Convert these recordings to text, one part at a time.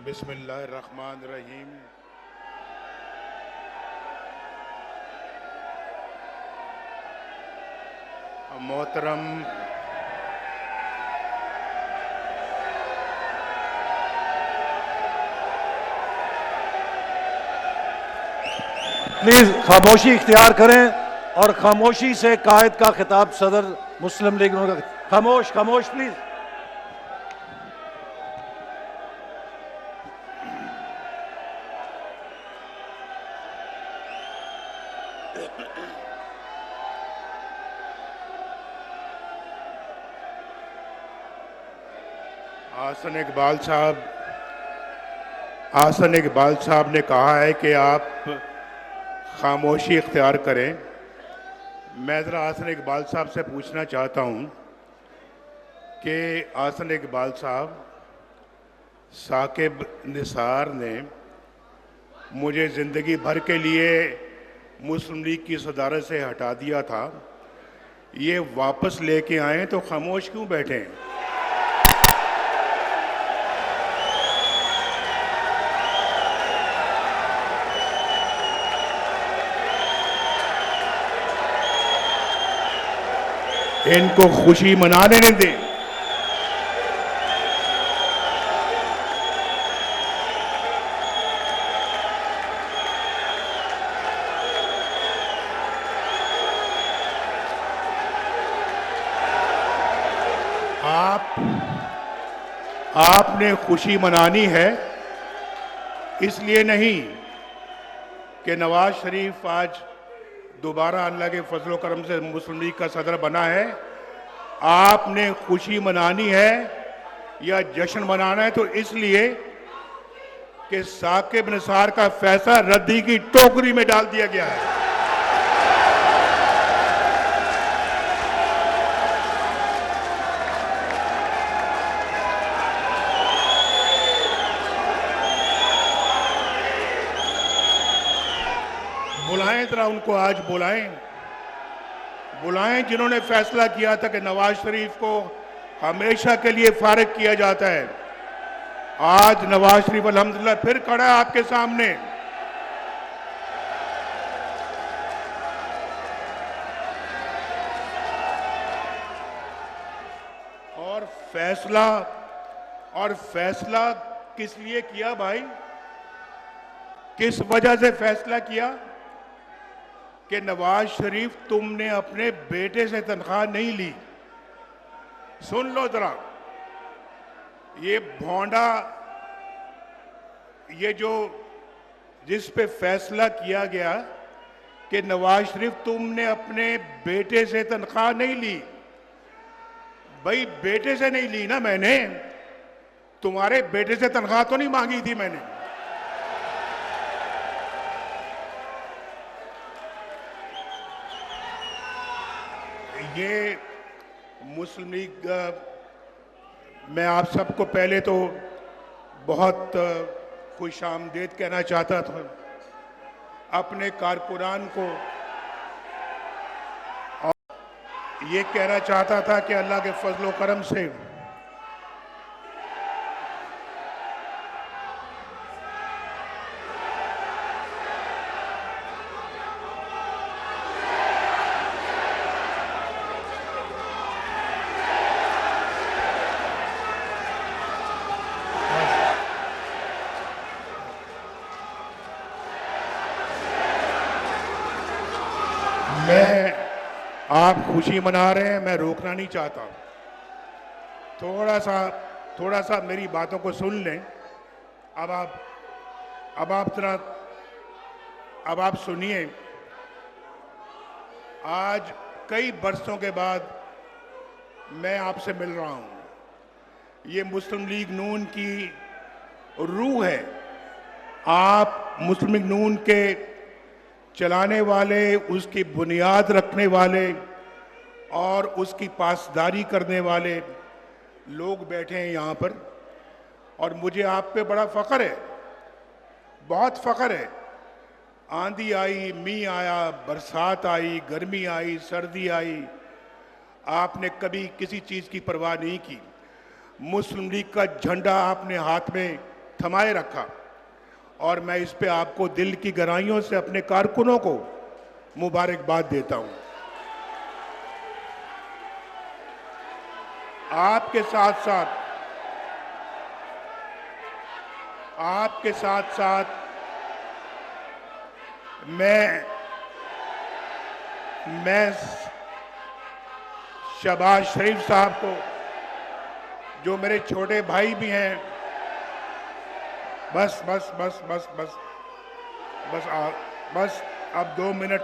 बिस्मिल्लाहिर्रहमानिर्रहीम। मोहतरम प्लीज खामोशी इख्तियार करें और खामोशी से कायद का खिताब सदर मुस्लिम लीग नून का। खामोश खामोश प्लीज। आसन इकबाल साहब ने कहा है कि आप खामोशी इख्तियार करें। मैं ज़रा आसन इकबाल साहब से पूछना चाहता हूं कि आसन इकबाल साहब, साकिब निसार ने मुझे ज़िंदगी भर के लिए मुस्लिम लीग की सदारत से हटा दिया था, ये वापस लेके आए तो खामोश क्यों बैठे हैं? इनको खुशी मनाने नहीं दें। आपने खुशी मनानी है, इसलिए नहीं कि नवाज शरीफ आज दोबारा अल्लाह के फजल करम से मुस्लिम लीग का सदर बना है। आपने खुशी मनानी है या जश्न मनाना है तो इसलिए कि साकिब निसार का फैसला रद्दी की टोकरी में डाल दिया गया है। बुलाएं जरा उनको, आज बुलाएं जिन्होंने फैसला किया था कि नवाज शरीफ को हमेशा के लिए फारिग किया जाता है। आज नवाज शरीफ अल्हम्दुलिल्लाह फिर खड़ा है आपके सामने। और फैसला किस लिए किया भाई? किस वजह से फैसला किया कि नवाज शरीफ, तुमने अपने बेटे से तनख्वाह नहीं ली। सुन लो जरा, ये भोंडा, ये जो जिस पे फैसला किया गया कि नवाज शरीफ तुमने अपने बेटे से तनख्वाह नहीं ली। भाई बेटे से नहीं ली ना मैंने, तुम्हारे बेटे से तनख्वाह तो नहीं मांगी थी मैंने। ये मुस्लिम लीग, मैं आप सबको पहले तो बहुत खुश आमदीद कहना चाहता था, अपने कारकुनान को, और ये कहना चाहता था कि अल्लाह के फजलो करम से आप खुशी मना रहे हैं, मैं रोकना नहीं चाहता। थोड़ा सा मेरी बातों को सुन लें। अब आप सुनिए। आज कई बरसों के बाद मैं आपसे मिल रहा हूं। ये मुस्लिम लीग नून की रूह है। आप मुस्लिम लीग नून के चलाने वाले, उसकी बुनियाद रखने वाले और उसकी पासदारी करने वाले लोग बैठे हैं यहाँ पर, और मुझे आप पे बड़ा फ़ख्र है, बहुत फ़ख्र है। आंधी आई, मींह आया, बरसात आई, गर्मी आई, सर्दी आई, आपने कभी किसी चीज़ की परवाह नहीं की। मुस्लिम लीग का झंडा आपने हाथ में थमाए रखा और मैं इस पे आपको दिल की गहराइयों से अपने कारकुनों को मुबारकबाद देता हूं। आपके साथ साथ मैं शहबाज शरीफ साहब को, जो मेरे छोटे भाई भी हैं, बस अब 2 मिनट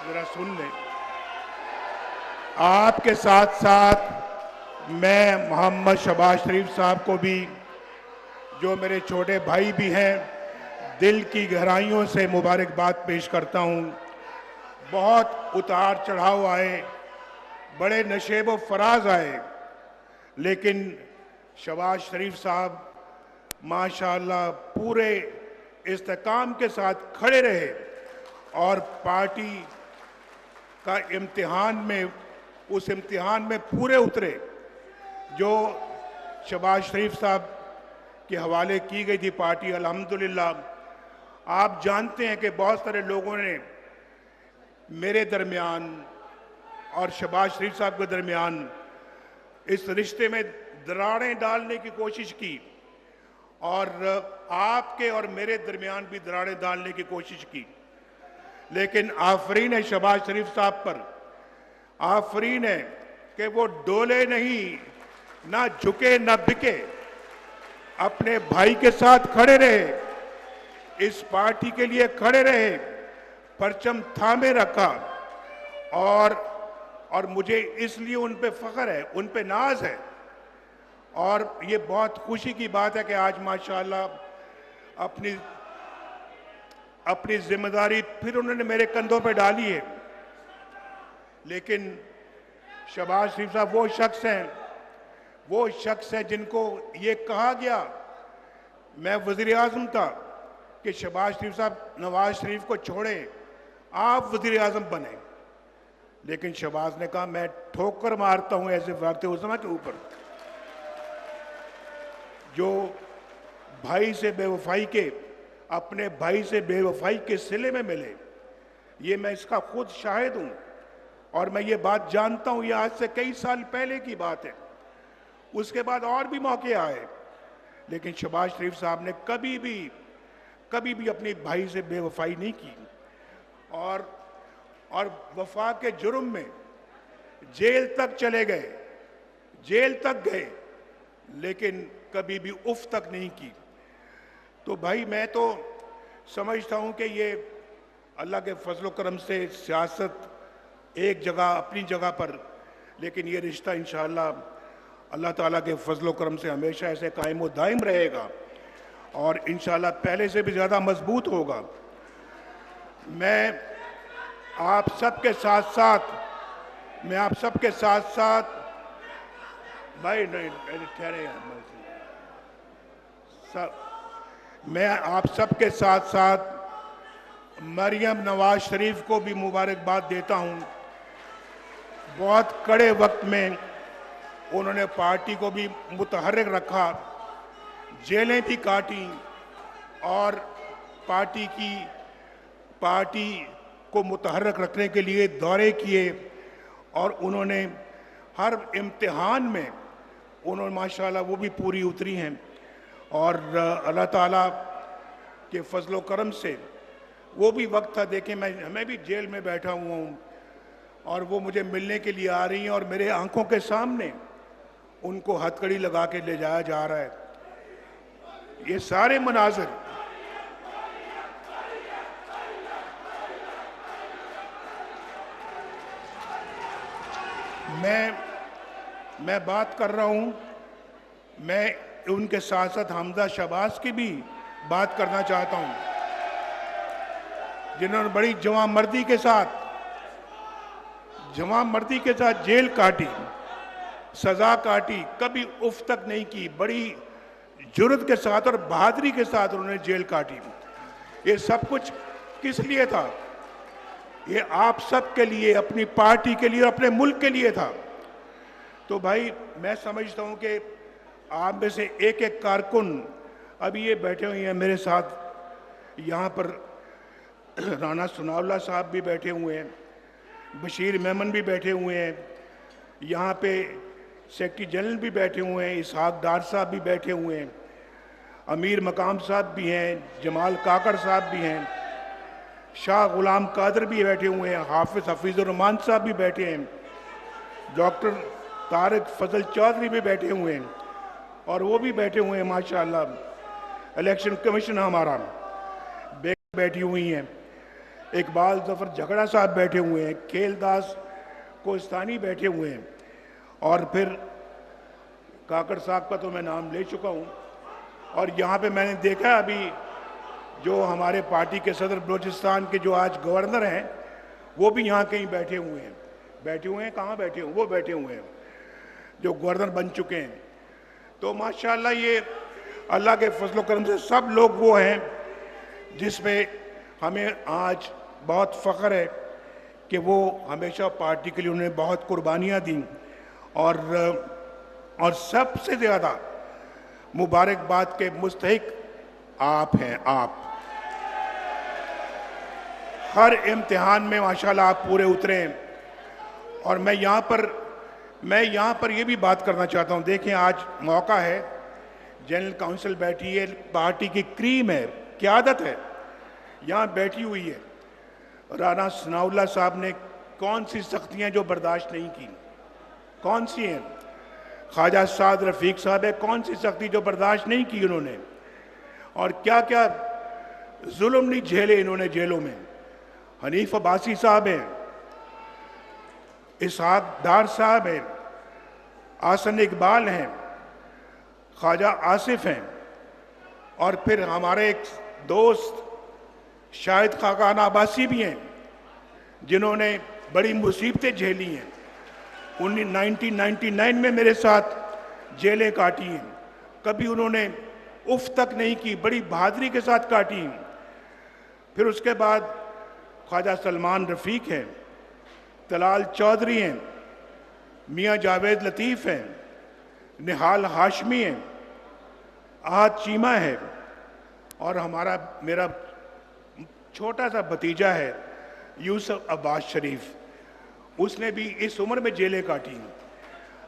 जरा सुन लें। आपके साथ साथ मैं मोहम्मद शहबाज शरीफ साहब को भी, जो मेरे छोटे भाई भी हैं, दिल की गहराइयों से मुबारकबाद पेश करता हूं। बहुत उतार चढ़ाव आए, बड़े नशेब व फराज आए, लेकिन शहबाज शरीफ साहब माशाअल्लाह पूरे इस्तेकाम के साथ खड़े रहे और पार्टी का उस इम्तिहान में पूरे उतरे जो शहबाज शरीफ साहब के हवाले की गई थी पार्टी। अल्हम्दुलिल्लाह आप जानते हैं कि बहुत सारे लोगों ने मेरे दरमियान और शहबाज शरीफ साहब के दरमियान इस रिश्ते में दरारें डालने की कोशिश की और आपके और मेरे दरमियान भी दरारें डालने की कोशिश की, लेकिन आफरीन है शहबाज शरीफ साहब पर, आफरीन है कि वो डोले नहीं, ना झुके ना बिके, अपने भाई के साथ खड़े रहे, इस पार्टी के लिए खड़े रहे, परचम थामे रखा और मुझे इसलिए उन पे फख्र है, उन पे नाज है और ये बहुत खुशी की बात है कि आज माशाअल्लाह अपनी जिम्मेदारी फिर उन्होंने मेरे कंधों पे डाली है। लेकिन शहबाज शरीफ साहब वो शख्स हैं जिनको ये कहा गया, मैं वज़ीर आज़म था, कि शहबाज शरीफ साहब नवाज शरीफ को छोड़े, आप वज़ीर आज़म बने, लेकिन शहबाज ने कहा मैं ठोकर मारता हूं ऐसे वाक़े उस्मा के ऊपर जो भाई से बेवफाई के, अपने भाई से बेवफाई के सिले में मिले। ये मैं इसका खुद शाहिद हूं और मैं ये बात जानता हूं, ये आज से कई साल पहले की बात है। उसके बाद और भी मौके आए, लेकिन शहबाज शरीफ साहब ने कभी भी अपने भाई से बेवफाई नहीं की और वफा के जुर्म में जेल तक चले गए, जेल तक गए, लेकिन कभी भी उफ तक नहीं की। तो भाई मैं तो समझता हूं कि ये अल्लाह के फजल करम से सियासत एक जगह अपनी जगह पर, लेकिन ये रिश्ता इंशाअल्लाह अल्लाह ताला के फजल करम से हमेशा ऐसे कायम व दायम रहेगा और इंशाअल्लाह पहले से भी ज़्यादा मजबूत होगा। मैं आप सबके साथ भाई नहीं ठहरे, मैं आप सबके साथ मरियम नवाज शरीफ को भी मुबारकबाद देता हूं। बहुत कड़े वक्त में उन्होंने पार्टी को भी मुतहर्रिक रखा, जेलें भी काटी और पार्टी को मुतहर्रिक रखने के लिए दौरे किए और उन्होंने हर इम्तिहान में उन्होंने माशाल्लाह वो भी पूरी उतरी हैं और अल्लाह ताला के फजलो करम से वो भी वक्त था, देखें मैं भी जेल में बैठा हुआ हूँ और वो मुझे मिलने के लिए आ रही हैं और मेरे आंखों के सामने उनको हथकड़ी लगा के ले जाया जा रहा है। ये सारे मनाजिर मैं बात कर रहा हूं, मैं उनके साथ साथ हमजा शहबाज की भी बात करना चाहता हूं, जिन्होंने बड़ी जवामर्दी के साथ जेल काटी, सजा काटी, कभी उफ तक नहीं की, बड़ी जुर्रत के साथ और बहादुरी के साथ उन्होंने जेल काटी। ये सब कुछ किस लिए था? ये आप सब के लिए, अपनी पार्टी के लिए, अपने मुल्क के लिए था। तो भाई मैं समझता हूं कि आप में से एक एक कारकुन अभी ये बैठे हुए हैं मेरे साथ। यहाँ पर राना सनाउल्लाह साहब भी बैठे हुए हैं, बशीर मेमन भी बैठे हुए हैं, यहाँ पे सेक्रेटरी जनरल भी बैठे हुए हैं, इसहाक डार साहब भी बैठे हुए हैं, अमीर मकाम साहब भी हैं, जमाल काकड़ साहब भी हैं, शाह गुलाम कादर भी बैठे हुए हैं, हाफिज हफीजुर रहमान साहब भी बैठे हैं, डॉक्टर तारिक फजल चौधरी भी बैठे हुए हैं और वो भी बैठे हुए हैं माशाल्लाह। इलेक्शन कमीशन हमारा बैठी हुई हैं, इकबाल जफर झगड़ा साहब बैठे हुए हैं, खेलदास कोस्तानी बैठे हुए हैं और फिर काकड़ साहब का तो मैं नाम ले चुका हूँ। और यहाँ पे मैंने देखा अभी जो हमारे पार्टी के सदर बलूचिस्तान के जो आज गवर्नर हैं वो भी यहाँ कहीं बैठे हुए हैं। बैठे हुए हैं, कहाँ बैठे हुए? वो बैठे हुए हैं जो गवर्नर बन चुके हैं। तो माशाल्लाह ये अल्लाह के फजल करम से सब लोग वो हैं जिसमें हमें आज बहुत फ़ख्र है कि वो हमेशा पार्टी के लिए उन्होंने बहुत कुर्बानियाँ दी और सबसे ज़्यादा मुबारकबाद के मुस्तहिक आप हैं। आप हर इम्तिहान में माशाल्लाह आप पूरे उतरे हैं। और मैं यहाँ पर ये भी बात करना चाहता हूँ, देखें आज मौका है, जनरल काउंसिल बैठी है, पार्टी की क्रीम है, क़यादत है, यहाँ बैठी हुई है। राना सनाउल्लाह साहब ने कौन सी सख्तियाँ जो बर्दाश्त नहीं की, कौन सी हैं? ख्वाजा साद रफ़ीक साहब है, कौन सी सख्ती जो बर्दाश्त नहीं की उन्होंने, और क्या क्या जुल्म नहीं झेले इन्होंने जेलों में। हनीफ अब्बासी साहब हैं, इसहाक डार साहब हैं, आसन इकबाल हैं, ख्वाजा आसिफ हैं, और फिर हमारे एक दोस्त शाहिद खाकान अब्बासी भी हैं जिन्होंने बड़ी मुसीबतें झेली हैं। 1999 में मेरे साथ जेलें काटी हैं, कभी उन्होंने उफ तक नहीं की, बड़ी बहादुरी के साथ काटी हैं। फिर उसके बाद ख्वाजा सलमान रफ़ीक हैं, तलाल चौधरी हैं, मियाँ जावेद लतीफ़ हैं, निहाल हाशमी हैं, आहद चीमा है, और मेरा छोटा सा भतीजा है यूसुफ अब्बास शरीफ, उसने भी इस उम्र में जेलें काटी।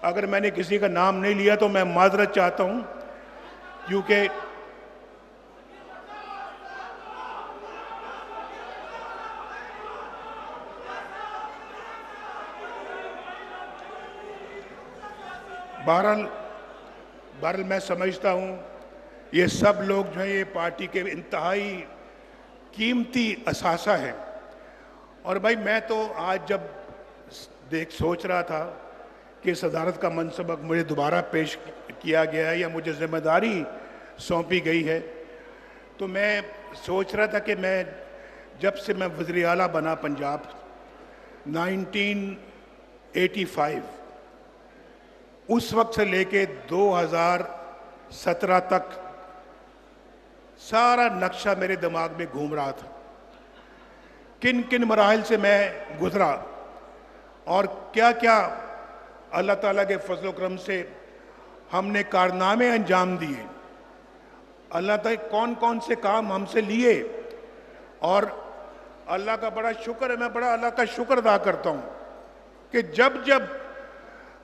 अगर मैंने किसी का नाम नहीं लिया तो मैं माजरत चाहता हूँ, क्योंकि बहरहाल मैं समझता हूँ ये सब लोग जो है ये पार्टी के इंतहाई कीमती असासा है। और भाई मैं तो आज जब सोच रहा था कि सदारत का मनसब मुझे दोबारा पेश किया गया है या मुझे जिम्मेदारी सौंपी गई है, तो मैं सोच रहा था कि मैं जब से मैं वज़ीर आला बना पंजाब 1985, उस वक्त से लेके 2017 तक सारा नक्शा मेरे दिमाग में घूम रहा था, किन किन मराहिल से मैं गुजरा और क्या क्या अल्लाह ताला के फजल करम से हमने कारनामे अंजाम दिए, अल्लाह ताला कौन कौन से काम हमसे लिए। और अल्लाह का बड़ा शुक्र है, मैं बड़ा अल्लाह का शुक्र अदा करता हूँ कि जब जब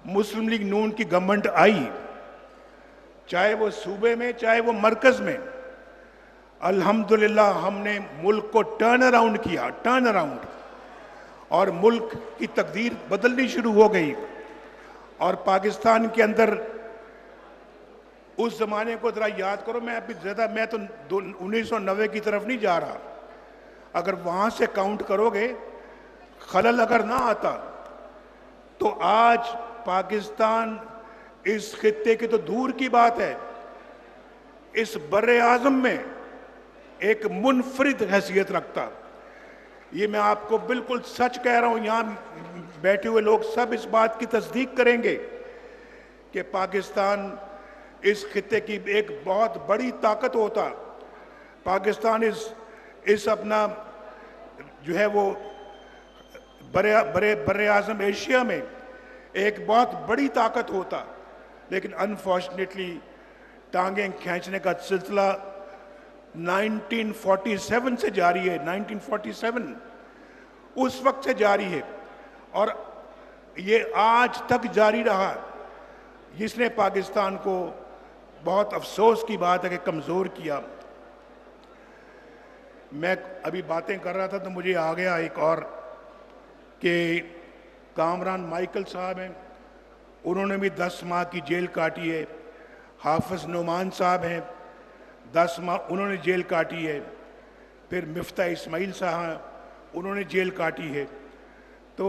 मुस्लिम लीग नून की गवर्नमेंट आई, चाहे वो सूबे में चाहे वो मरकज में, अल्हम्दुलिल्लाह हमने मुल्क को टर्न अराउंड, और मुल्क की तकदीर बदलनी शुरू हो गई। और पाकिस्तान के अंदर उस जमाने को जरा याद करो, मैं तो 1990 की तरफ नहीं जा रहा, अगर वहां से काउंट करोगे खलल अगर ना आता तो आज पाकिस्तान इस खित्ते की तो दूर की बात है, इस बर्रे आज़म में एक मुनफरिद हैसियत रखता। ये मैं आपको बिल्कुल सच कह रहा हूं, यहाँ बैठे हुए लोग सब इस बात की तस्दीक करेंगे कि पाकिस्तान इस खित्ते की एक बहुत बड़ी ताकत होता। पाकिस्तान इस अपना जो है वो बर्रे आज़म एशिया में एक बहुत बड़ी ताकत होता, लेकिन अनफॉर्चुनेटली टांगें खींचने का सिलसिला 1947 से जारी है। 1947 उस वक्त से जारी है और ये आज तक जारी रहा, जिसने पाकिस्तान को, बहुत अफसोस की बात है कि कमज़ोर किया। मैं अभी बातें कर रहा था तो मुझे आ गया एक और कि कामरान माइकल साहब हैं, उन्होंने भी 10 माह की जेल काटी है। हाफिज नुमान साहब हैं, 10 माह उन्होंने जेल काटी है। फिर मिफ्ता इस्माइल साहब, उन्होंने जेल काटी है। तो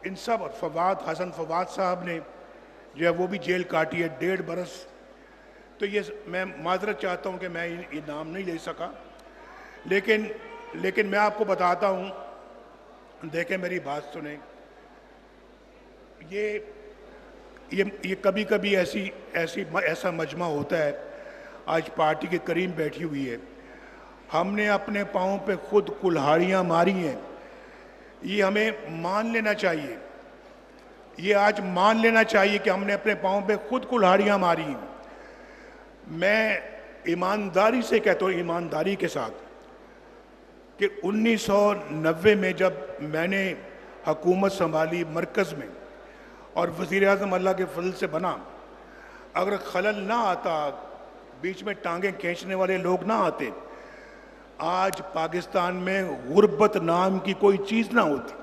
इन सब, फवाद हसन फवाद साहब ने जो है वो भी जेल काटी है 1.5 बरस। तो ये मैं माजरत चाहता हूँ कि मैं ये नाम नहीं ले सका, लेकिन मैं आपको बताता हूँ, देखें मेरी बात सुने। ये कभी कभी ऐसा मजमा होता है। आज पार्टी के करीब बैठी हुई है, हमने अपने पाँव पे खुद कुल्हाड़ियाँ मारी हैं। ये हमें मान लेना चाहिए, ये आज मान लेना चाहिए कि हमने अपने पाँव पे खुद कुल्हाड़ियाँ मारी हैं। मैं ईमानदारी से कहता हूँ, ईमानदारी के साथ, कि 1990 में जब मैंने हुकूमत संभाली मरकज़ में और वज़ीर-ए-आज़म अल्लाह के फजल से बना, अगर खलल ना आता, बीच में टांगें खींचने वाले लोग ना आते, आज पाकिस्तान में गुर्बत नाम की कोई चीज़ ना होती।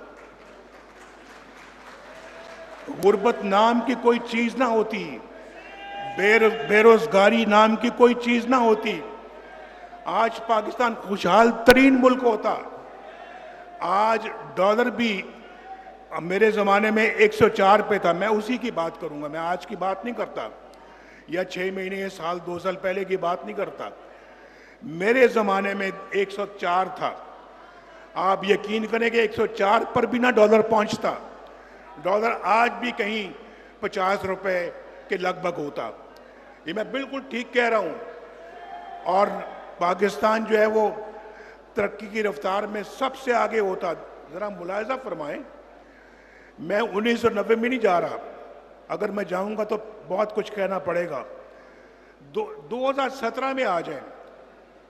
गुर्बत नाम की कोई चीज़ ना होती, बेरोजगारी नाम की कोई चीज़ ना होती। आज पाकिस्तान खुशहाल तरीन मुल्क होता। आज डॉलर भी, मेरे ज़माने में 104 पे था, मैं उसी की बात करूंगा, मैं आज की बात नहीं करता, या 6 महीने या साल 2 साल पहले की बात नहीं करता। मेरे ज़माने में 104 था। आप यकीन करें कि 104 पर भी ना डॉलर पहुंचता। डॉलर आज भी कहीं 50 रुपए के लगभग होता। ये मैं बिल्कुल ठीक कह रहा हूं। और पाकिस्तान जो है वो तरक्की की रफ्तार में सबसे आगे होता। ज़रा मुलाहिज़ा फरमाएं, मैं 1990 में नहीं जा रहा, अगर मैं जाऊंगा तो बहुत कुछ कहना पड़ेगा। 2017 में आ जाए।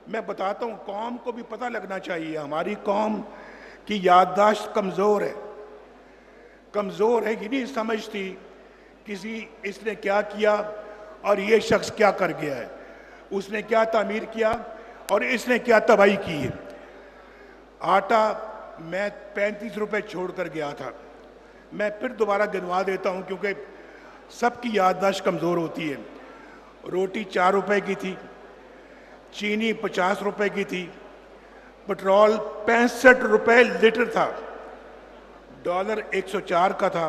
मैं बताता हूं, कौम को भी पता लगना चाहिए, हमारी कौम की याददाश्त कमज़ोर है। कमज़ोर है, ये नहीं समझती किसी इसने क्या किया और ये शख्स क्या कर गया है, उसने क्या तामीर किया और इसने क्या तबाही की है। आटा मैं 35 रुपए छोड़ कर गया था। मैं फिर दोबारा गिनवा देता हूं क्योंकि सबकी याददाश्त कमज़ोर होती है। रोटी 4 रुपए की थी, चीनी 50 रुपए की थी, पेट्रोल 65 रुपए लीटर था, डॉलर 104 का था,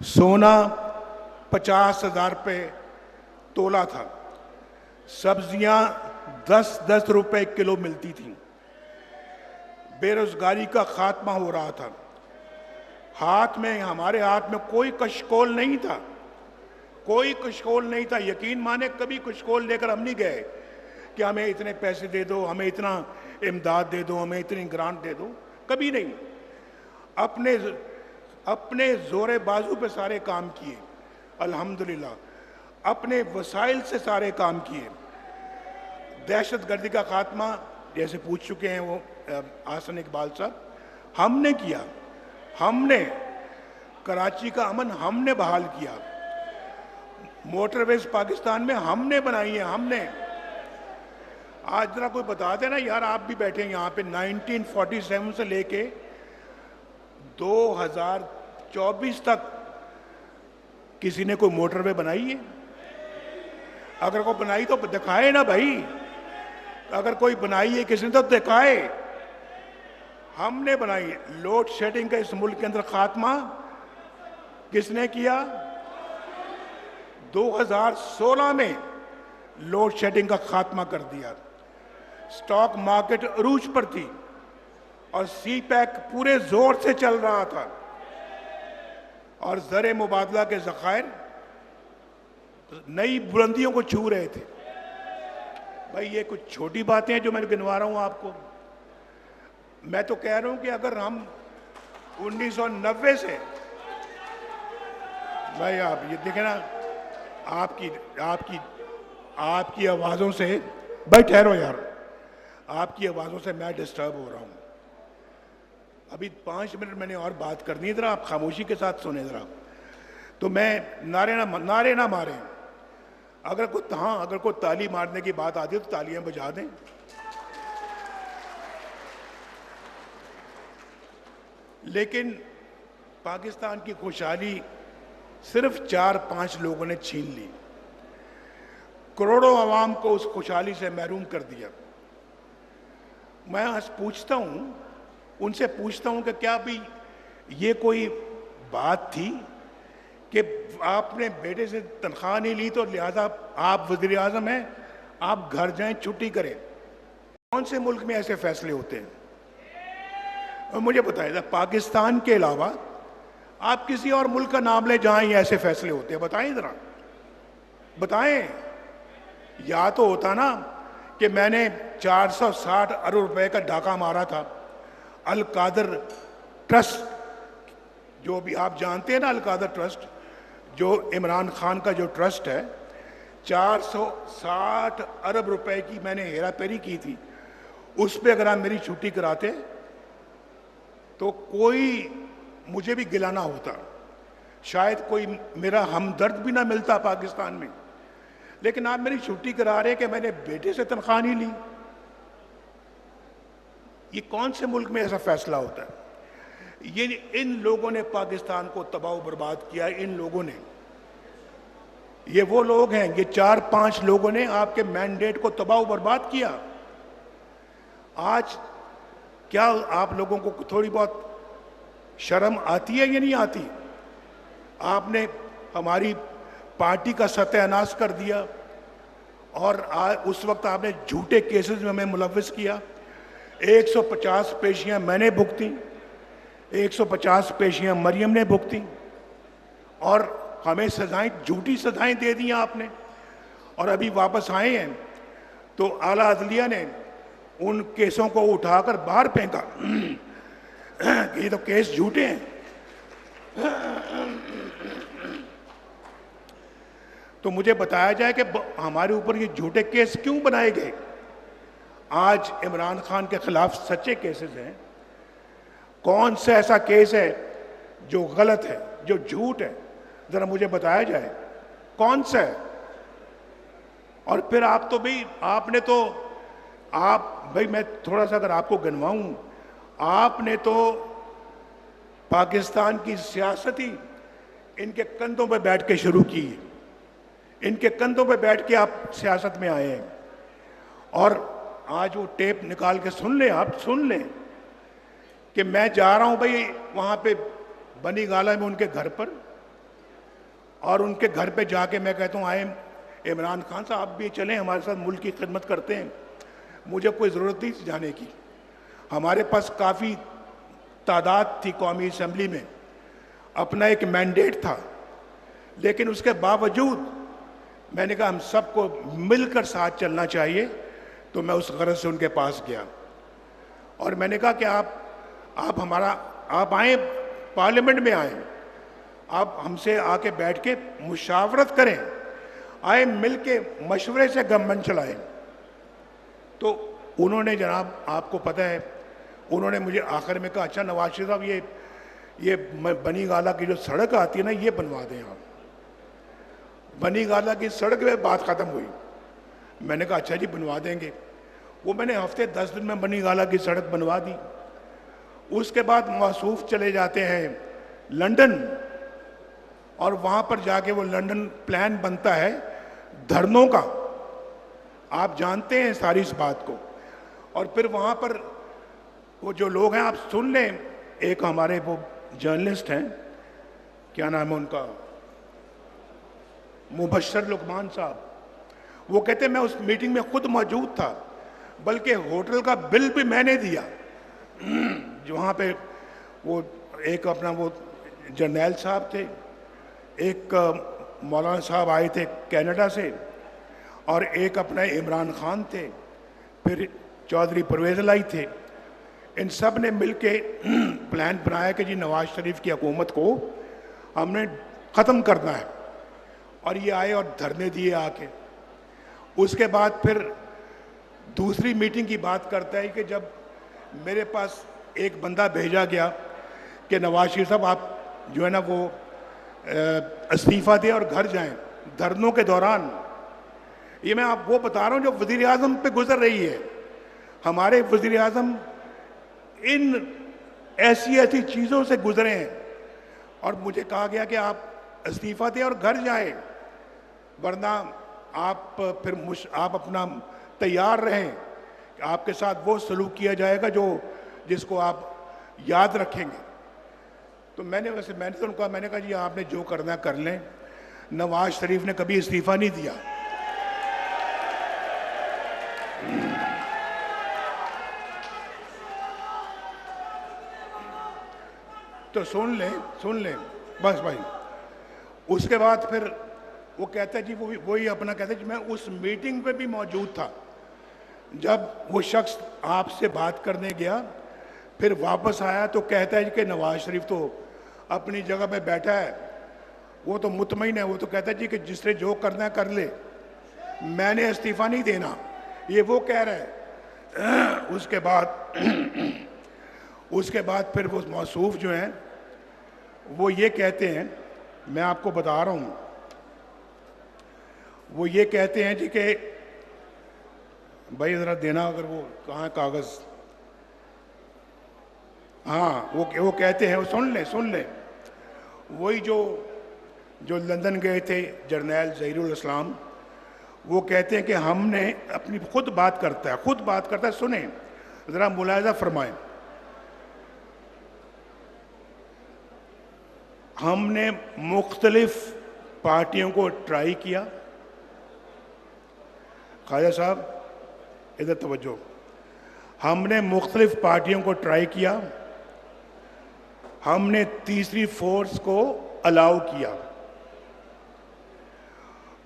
सोना 50,000 रुपये तोला था, सब्जियां 10-10 रुपए किलो मिलती थीं, बेरोजगारी का खात्मा हो रहा था। हमारे हाथ में कोई कशकोल नहीं था, कोई कशकोल नहीं था। यकीन माने कभी कशकोल लेकर हम नहीं गए कि हमें इतने पैसे दे दो, हमें इतना इमदाद दे दो, हमें इतनी ग्रांट दे दो, कभी नहीं। अपने जोरे बाजू पे सारे काम किए, अल्हम्दुलिल्लाह, अपने वसाइल से सारे काम किए। दहशतगर्दी का खात्मा जैसे पूछ चुके हैं वो आसन इकबाल साहब, हमने किया। हमने कराची का अमन हमने बहाल किया। मोटरवेज पाकिस्तान में हमने बनाई है, हमने। आज जरा कोई बता देना यार, आप भी बैठे हैं यहाँ पे, 1947 से लेके 2024 तक किसी ने कोई मोटरवे बनाई है? अगर कोई बनाई तो दिखाए ना भाई, अगर कोई बनाई है किसी ने तो दिखाए। हमने बनाई। लोड शेडिंग का इस मुल्क के अंदर खात्मा किसने किया? 2016 में लोड शेडिंग का खात्मा कर दिया। स्टॉक मार्केट अरूज पर थी और सी पैक पूरे जोर से चल रहा था और ज़र मुबादला के ज़खायर नई बुलंदियों को छू रहे थे। भाई ये कुछ छोटी बातें हैं जो मैं गिनवा रहा हूं आपको। मैं तो कह रहा हूं कि अगर हम 1990 से भाई आप ये देखें ना, आपकी आपकी आपकी आवाज़ों से, भाई ठहरो यार, आपकी आवाज़ों से मैं डिस्टर्ब हो रहा हूँ। अभी 5 मिनट मैंने और बात करनी है, ज़रा आप खामोशी के साथ सुने ज़रा। तो मैं नारे ना मारें। अगर कोई ताली मारने की बात आती है तो तालियां बजा दें। लेकिन पाकिस्तान की खुशहाली सिर्फ 4-5 लोगों ने छीन ली, करोड़ों आवाम को उस खुशहाली से महरूम कर दिया। मैं आज उनसे पूछता हूं कि क्या भी ये कोई बात थी कि आपने बेटे से तनख्वाह नहीं ली तो लिहाजा आप वज़ीर आज़म हैं, आप घर जाएं, छुट्टी करें? कौन से मुल्क में ऐसे फैसले होते हैं? और मुझे बताइए, पाकिस्तान के अलावा आप किसी और मुल्क का नाम ले जहां ये ऐसे फैसले होते हैं? बताएं जरा, बताएं। या तो होता ना कि मैंने 460 अरब रुपए का डाका मारा था अल कादर ट्रस्ट, जो भी आप जानते हैं ना, अल कादर ट्रस्ट, जो इमरान खान का जो ट्रस्ट है, 460 अरब रुपए की मैंने हेरा फेरी की थी। उस पर अगर आप मेरी छुट्टी कराते तो कोई मुझे भी गिलाना होता, शायद कोई मेरा हमदर्द भी ना मिलता पाकिस्तान में। लेकिन आप मेरी छुट्टी करा रहे कि मैंने बेटे से तनख्वाह नहीं ली। ये कौन से मुल्क में ऐसा फैसला होता है? ये इन लोगों ने पाकिस्तान को तबाह बर्बाद किया। इन लोगों ने, ये वो लोग हैं, ये 4-5 लोगों ने आपके मैंडेट को तबाह बर्बाद किया। आज क्या आप लोगों को थोड़ी बहुत शर्म आती है या नहीं आती? आपने हमारी पार्टी का सत्यानाश कर दिया और उस वक्त आपने झूठे केसेस में हमें मुलव्विस किया। 150 पेशियां मैंने भुगती, 150 पेशियां मरियम ने भुगती और हमें सजाएं, झूठी सजाएं दे दी आपने। और अभी वापस आए हैं तो आला अदलिया ने उन केसों को उठाकर बाहर फेंका कि ये तो केस झूठे हैं। तो मुझे बताया जाए कि हमारे ऊपर ये झूठे केस क्यों बनाए गए? आज इमरान खान के खिलाफ सच्चे केसेस हैं। कौन सा ऐसा केस है जो गलत है, जो झूठ है? जरा मुझे बताया जाए कौन सा है। और फिर आप तो भाई, आपने तो मैं थोड़ा सा अगर आपको गिनवाऊं, आपने तो पाकिस्तान की सियासत ही इनके कंधों पर बैठ के शुरू की। इनके कंधों पर बैठ के आप सियासत में आए हैं। और आज वो टेप निकाल के सुन लें, आप सुन लें कि मैं जा रहा हूं भाई वहां पे बनी गाला में उनके घर पर, और उनके घर पे जाके मैं कहता हूं, आए इमरान खान साहब आप भी चलें हमारे साथ, मुल्क की खिदमत करते हैं। मुझे कोई ज़रूरत नहीं जाने की, हमारे पास काफ़ी तादाद थी कौमी असम्बली में, अपना एक मैंडेट था। लेकिन उसके बावजूद मैंने कहा हम सबको मिलकर साथ चलना चाहिए। तो मैं उस गरज से उनके पास गया और मैंने कहा कि आप आए, पार्लियामेंट में आए, आप हमसे आके बैठ के मुशावरत करें, आए मिल के मशवरे से गवर्नमेंट चलाएं। तो उन्होंने, जनाब आपको पता है, उन्होंने मुझे आखिर में कहा, अच्छा नवाज शरीफ साहब ये बनी गाला की जो सड़क आती है ना, ये बनवा दें आप। बनी गाला की सड़क में बात ख़त्म हुई। मैंने कहा अच्छा जी बनवा देंगे। वो मैंने हफ्ते 10 दिन में बनी गाला की सड़क बनवा दी। उसके बाद मौसूफ चले जाते हैं लंदन, और वहाँ पर जाके वो लंदन प्लान बनता है धरनों का। आप जानते हैं सारी इस बात को। और फिर वहाँ पर वो जो लोग हैं, आप सुन लें, एक हमारे वो जर्नलिस्ट हैं, क्या नाम है उनका, मुबशर लुकमान साहब, वो कहते हैं मैं उस मीटिंग में खुद मौजूद था, बल्कि होटल का बिल भी मैंने दिया। जो वहाँ पे वो एक अपना वो जर्नैल साहब थे, एक मौलाना साहब आए थे कनाडा से, और एक अपना इमरान खान थे, फिर चौधरी परवेज़ लाई थे। इन सब ने मिल के प्लान बनाया कि जी नवाज शरीफ की हुकूमत को हमने ख़त्म करना है। और ये आए और धरने दिए आके। उसके बाद फिर दूसरी मीटिंग की बात करता है कि जब मेरे पास एक बंदा भेजा गया कि नवाज शरीफ साहब आप जो है ना वो इस्तीफ़ा दें और घर जाएं, धरनों के दौरान। ये मैं आप वो बता रहा हूँ जो वज़ीर आज़म पे गुजर रही है। हमारे वज़ीर आज़म इन ऐसी चीज़ों से गुजरे हैं और मुझे कहा गया कि आप इस्तीफ़ा दें और घर जाएं, वरना आप आप अपना तैयार रहें कि आपके साथ वो सलूक किया जाएगा जिसको आप याद रखेंगे। तो मैंने तो उनको मैंने कहा जी आपने जो करना है कर लें। नवाज शरीफ ने कभी इस्तीफ़ा नहीं दिया। तो सुन लें बस भाई। उसके बाद फिर वो कहता है जी वही अपना कहता है जी मैं उस मीटिंग पे भी मौजूद था जब वो शख्स आपसे बात करने गया, फिर वापस आया तो कहता है कि नवाज शरीफ तो अपनी जगह पे बैठा है, वो तो मुतमईन है, वो तो कहता है जी कि जिसने जो करना है कर ले, मैंने इस्तीफ़ा नहीं देना, ये वो कह रहा है। उसके बाद फिर वो मौसूफ जो हैं वो ये कहते हैं, मैं आपको बता रहा हूँ, वो ये कहते हैं जी कि भाई ज़रा देना, अगर वो कहाँ है कागज़। हाँ वो कहते हैं, वो सुन ले वही जो लंदन गए थे जर्नैल ज़हीरुल इस्लाम, वो कहते हैं कि हमने अपनी खुद बात करता है, सुने ज़रा मुलाहिज़ा फरमाएं। हमने मुख्तलिफ पार्टियों को ट्राई किया, ख्वाजा साहब इधर तवज्जो, हमने मुख्तलिफ पार्टियों को ट्राई किया, हमने तीसरी फोर्स को अलाउ किया।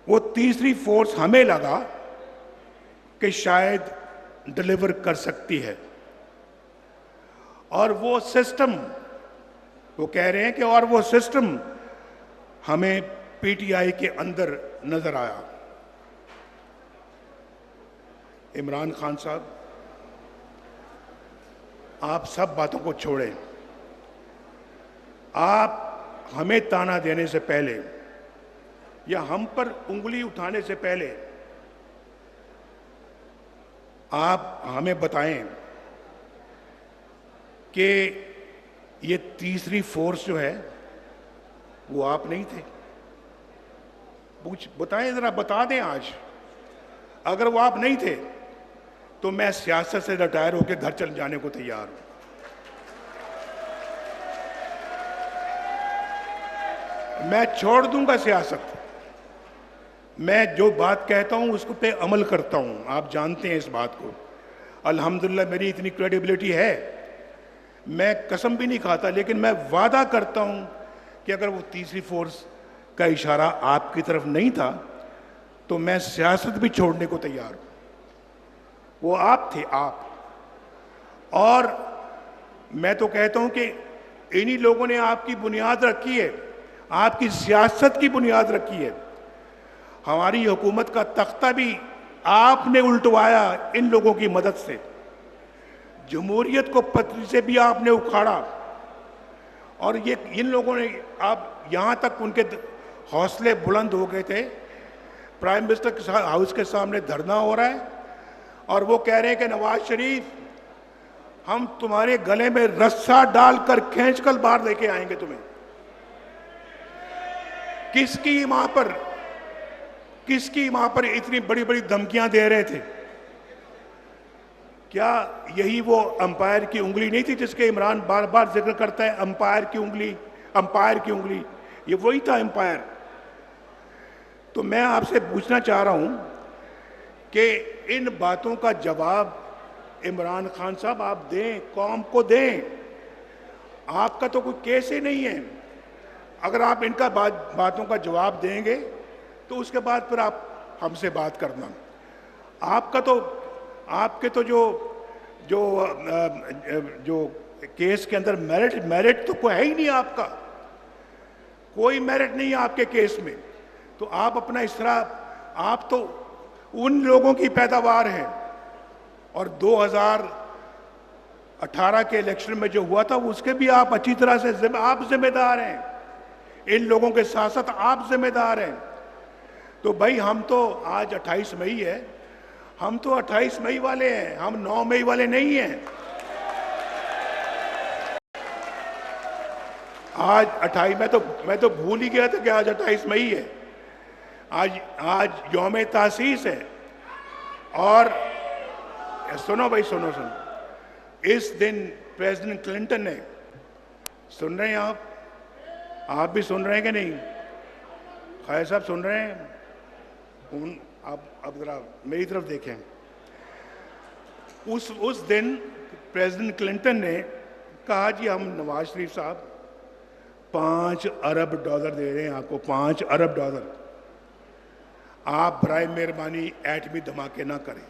वो तीसरी फोर्स हमें लगा कि शायद डिलीवर कर सकती है, और वो सिस्टम, वो कह रहे हैं कि और वो सिस्टम हमें पीटीआई के अंदर नजर आया। इमरान खान साहब, आप सब बातों को छोड़ें, आप हमें ताना देने से पहले या हम पर उंगली उठाने से पहले आप हमें बताएं कि ये तीसरी फोर्स जो है वो आप नहीं थे। बताएं जरा, बता दें आज। अगर वो आप नहीं थे तो मैं सियासत से रिटायर होकर घर चल जाने को तैयार हूं। मैं छोड़ दूंगा सियासत, मैं जो बात कहता हूं उसको पे अमल करता हूं, आप जानते हैं इस बात को। अल्हम्दुलिल्लाह मेरी इतनी क्रेडिबिलिटी है, मैं कसम भी नहीं खाता, लेकिन मैं वादा करता हूं कि अगर वो तीसरी फोर्स का इशारा आपकी तरफ नहीं था तो मैं सियासत भी छोड़ने को तैयार हूं। वो आप थे, आप। और मैं तो कहता हूं कि इन्हीं लोगों ने आपकी बुनियाद रखी है, आपकी सियासत की बुनियाद रखी है। हमारी हुकूमत का तख्ता भी आपने उल्टवाया इन लोगों की मदद से। जमहूरियत को पत्थर से भी आपने उखाड़ा, और ये इन लोगों ने, आप यहां तक उनके हौसले बुलंद हो गए थे। प्राइम मिनिस्टर के हाउस के सामने धरना हो रहा है और वो कह रहे हैं कि नवाज शरीफ, हम तुम्हारे गले में रस्सा डालकर खींचकर बाहर लेके आएंगे तुम्हें। किसकी मां पर इतनी बड़ी बड़ी धमकियां दे रहे थे? क्या यही वो अंपायर की उंगली नहीं थी जिसके इमरान बार बार जिक्र करता है? अंपायर की उंगली, ये वही था अंपायर। तो मैं आपसे पूछना चाह रहा हूं कि इन बातों का जवाब इमरान खान साहब आप दें, कौम को दें। आपका तो कोई केस ही नहीं है। अगर आप इनका बातों का जवाब देंगे तो उसके बाद फिर आप हमसे बात करना। आपके तो जो केस के अंदर मेरिट तो कोई है ही नहीं आपका। कोई मेरिट नहीं है आपके केस में। तो आप अपना इस तरह, आप तो उन लोगों की पैदावार हैं, और 2018 के इलेक्शन में जो हुआ था उसके भी आप अच्छी तरह से आप जिम्मेदार हैं, इन लोगों के साथ साथ आप जिम्मेदार हैं। तो भाई हम तो आज 28 मई है, हम तो 28 मई वाले हैं, हम 9 मई वाले नहीं हैं। आज 28, मैं तो भूल ही गया था कि आज 28 मई है। आज यौम तासीस है। और सुनो भाई, सुनो, इस दिन प्रेसिडेंट क्लिंटन ने, सुन रहे हैं आप भी सुन रहे हैं कि नहीं? खैर साहब सुन रहे हैं? आप जरा मेरी तरफ देखें। उस दिन प्रेसिडेंट क्लिंटन ने कहा जी हम नवाज शरीफ साहब $5 अरब दे रहे हैं आपको, $5 अरब। आप बराए मेहरबानी एटमी धमाके ना करें।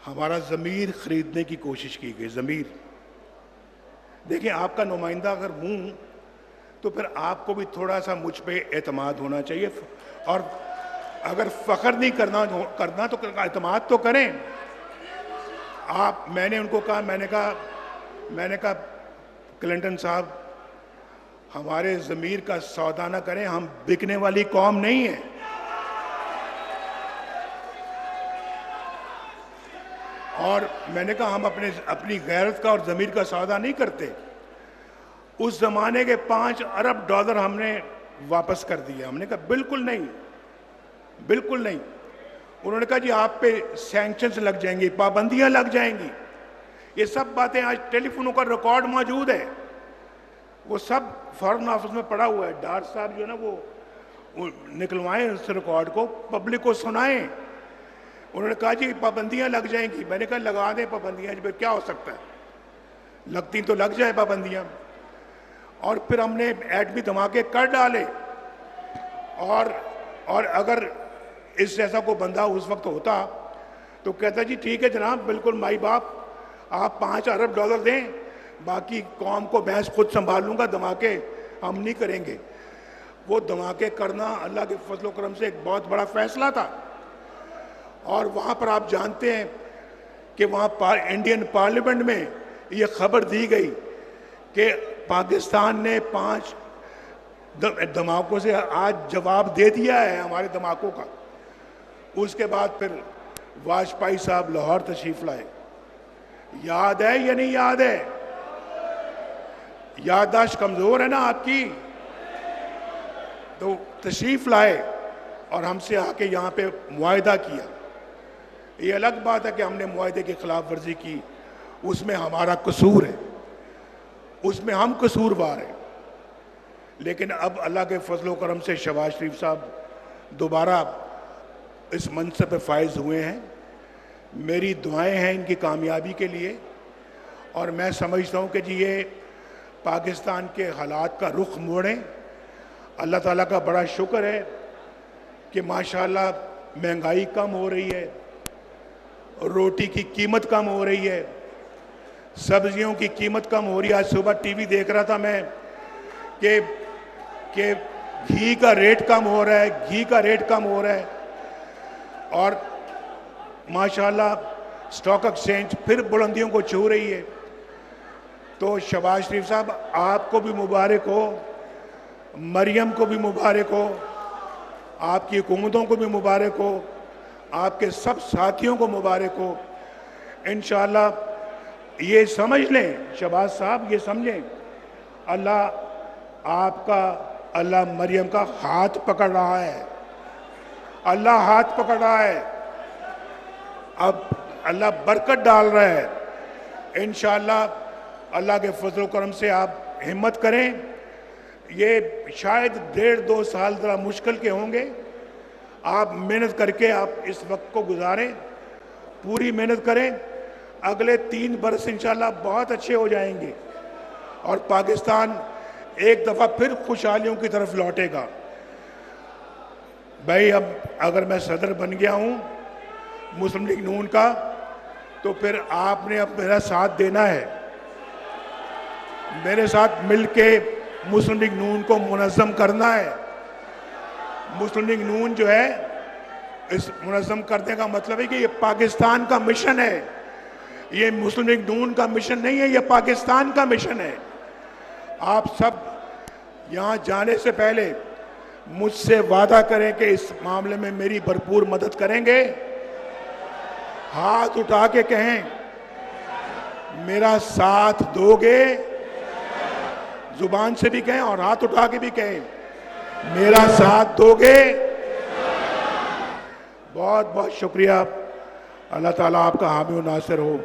हमारा ज़मीर खरीदने की कोशिश की गई, ज़मीर। देखिए, आपका नुमाइंदा अगर हूं तो फिर आपको भी थोड़ा सा मुझ पे एतमाद होना चाहिए, और अगर फख्र नहीं करना तो एतमाद तो करें। मैंने उनको कहा, मैंने कहा क्लिंटन साहब, हमारे ज़मीर का सौदा ना करें, हम बिकने वाली कौम नहीं है। और मैंने कहा हम अपनी गैरत का और ज़मीर का सौदा नहीं करते। उस जमाने के $5 अरब हमने वापस कर दिया। हमने कहा बिल्कुल नहीं, बिल्कुल नहीं। उन्होंने कहा जी आप पे सैंक्शंस लग जाएंगी, पाबंदियां लग जाएंगी। ये सब बातें आज टेलीफोनों का रिकॉर्ड मौजूद है, वो सब फॉरेन ऑफिस में पड़ा हुआ है। डार साहब जो है ना वो निकलवाएं उस रिकॉर्ड को, पब्लिक को सुनाएं। उन्होंने कहा जी पाबंदियां लग जाएंगी। मैंने कहा लगा दें पाबंदियां, जी क्या हो सकता है, लगती तो लग जाए पाबंदियां। और फिर हमने एटमी धमाके कर डाले। और अगर इस जैसा कोई बंदा उस वक्त होता तो कहता जी ठीक है जनाब, बिल्कुल माई बाप, आप $5 अरब दें, बाकी कौम को मैं खुद संभाल लूंगा, धमाके हम नहीं करेंगे। वो धमाके करना अल्लाह के फजल करम से एक बहुत बड़ा फैसला था। और वहाँ पर आप जानते हैं कि वहाँ इंडियन पार्लियामेंट में ये खबर दी गई कि पाकिस्तान ने 5 धमाकों से आज जवाब दे दिया है हमारे धमाकों का। उसके बाद फिर वाजपेयी साहब लाहौर तशरीफ लाए। याद है या नहीं याद है? याददाश्त कमजोर है ना आपकी? तो तशरीफ लाए और हमसे आके यहाँ पे मुआहदा किया। ये अलग बात है कि हमने मुआहदे की खिलाफ वर्जी की, उसमें हमारा कसूर है, उसमें हम कसूरवार हैं। लेकिन अब अल्लाह के फजल करम से शहबाज शरीफ साहब दोबारा इस मनसब पे फायज हुए हैं। मेरी दुआएं हैं इनकी कामयाबी के लिए। और मैं समझता हूँ कि जी ये पाकिस्तान के हालात का रुख मोड़ें। अल्लाह ताला का बड़ा शुक्र है कि माशाल्लाह महंगाई कम हो रही है, रोटी की कीमत कम हो रही है, सब्जियों की कीमत कम हो रही है। आज सुबह टीवी देख रहा था मैं कि घी का रेट कम हो रहा है, घी का रेट कम हो रहा है। और माशाल्लाह स्टॉक एक्सचेंज फिर बुलंदियों को छू रही है। तो शहबाज शरीफ साहब आपको भी मुबारक हो, मरियम को भी मुबारक हो, आपकी हुकूमतों को भी मुबारक हो, आपके सब साथियों को मुबारक हो। इंशाअल्लाह ये समझ लें शहबाज साहब, ये समझें अल्लाह मरियम का हाथ पकड़ रहा है, अल्लाह हाथ पकड़ रहा है। अब अल्लाह बरकत डाल रहा है। इंशाअल्लाह अल्लाह के फजल करम से आप हिम्मत करें। ये शायद 1.5-2 साल ज़रा मुश्किल के होंगे। आप मेहनत करके आप इस वक्त को गुजारें, पूरी मेहनत करें। अगले 3 बरस इंशाअल्लाह बहुत अच्छे हो जाएंगे और पाकिस्तान एक दफ़ा फिर खुशहालियों की तरफ लौटेगा। भाई अब अगर मैं सदर बन गया हूँ मुस्लिम लीग नून का, तो फिर आपने अब मेरा साथ देना है, मेरे साथ मिलके मुस्लिम लीग नून को मुनज़्ज़म करना है। मुस्लिम लीग नून जो है, इस मुनज़्ज़म करने का मतलब है कि ये पाकिस्तान का मिशन है, ये मुस्लिम लीग नून का मिशन नहीं है, ये पाकिस्तान का मिशन है। आप सब यहाँ जाने से पहले मुझसे वादा करें कि इस मामले में मेरी भरपूर मदद करेंगे। हाथ उठा के कहें, मेरा साथ दोगे। जुबान से भी कहें और हाथ उठा के भी कहें, मेरा साथ दोगे। बहुत बहुत शुक्रिया। अल्लाह ताला आपका हामी और नासिर हो।